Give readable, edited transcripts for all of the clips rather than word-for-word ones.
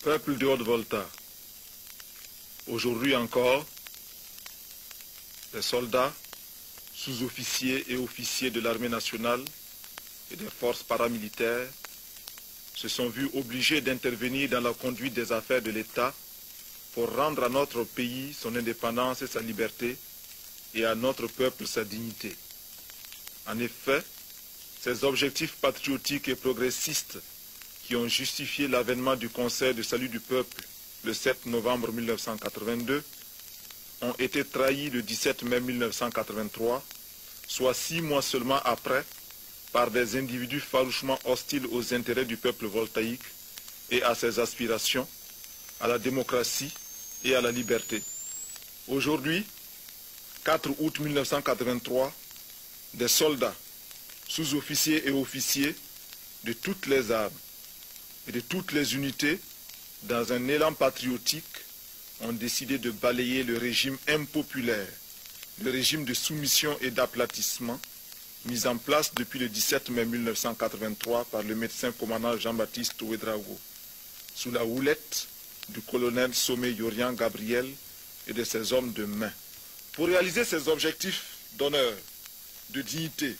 Peuple de Haute-Volta, aujourd'hui encore, les soldats, sous-officiers et officiers de l'armée nationale et des forces paramilitaires se sont vus obligés d'intervenir dans la conduite des affaires de l'État pour rendre à notre pays son indépendance et sa liberté et à notre peuple sa dignité. En effet, ces objectifs patriotiques et progressistes qui ont justifié l'avènement du Conseil de salut du peuple le 7 novembre 1982 ont été trahis le 17 mai 1983, soit 6 mois seulement après, par des individus farouchement hostiles aux intérêts du peuple voltaïque et à ses aspirations, à la démocratie et à la liberté. Aujourd'hui, 4 août 1983, des soldats, sous-officiers et officiers de toutes les armes et de toutes les unités, dans un élan patriotique, ont décidé de balayer le régime impopulaire, le régime de soumission et d'aplatissement, mis en place depuis le 17 mai 1983 par le médecin commandant Jean-Baptiste Ouédraogo, sous la houlette du colonel Somé Yorian Gabriel et de ses hommes de main. Pour réaliser ces objectifs d'honneur, de dignité,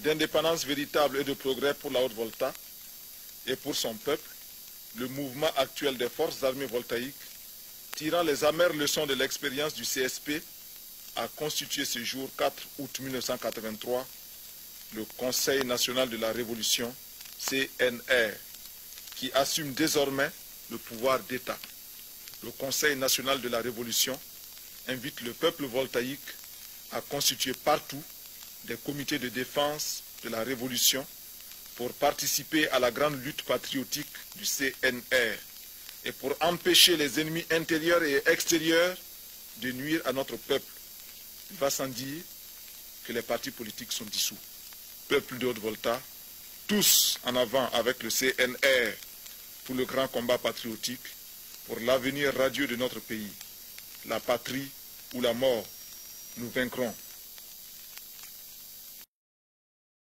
d'indépendance véritable et de progrès pour la Haute-Volta et pour son peuple, le mouvement actuel des forces armées voltaïques, tirant les amères leçons de l'expérience du CSP, a constitué ce jour 4 août 1983 le Conseil national de la Révolution, CNR, qui assume désormais le pouvoir d'État. Le Conseil national de la Révolution invite le peuple voltaïque à constituer partout des comités de défense de la Révolution pour participer à la grande lutte patriotique du CNR et pour empêcher les ennemis intérieurs et extérieurs de nuire à notre peuple. Il va sans dire que les partis politiques sont dissous. Peuple de Haute-Volta, tous en avant avec le CNR pour le grand combat patriotique, pour l'avenir radieux de notre pays. La patrie ou la mort, nous vaincrons.